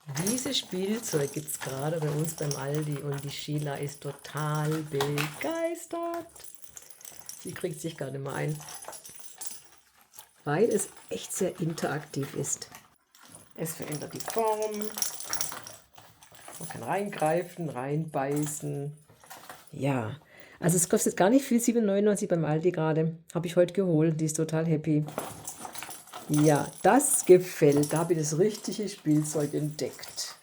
Dieses Spielzeug gibt es gerade bei uns beim Aldi und die Sheila ist total begeistert. Sie kriegt sich gar nicht mehr ein, weil es echt sehr interaktiv ist. Es verändert die Form, man kann reingreifen, reinbeißen. Ja, also es kostet gar nicht viel, 7,99 beim Aldi gerade. Habe ich heute geholt, die ist total happy. Ja, das gefällt, da habe ich das richtige Spielzeug entdeckt.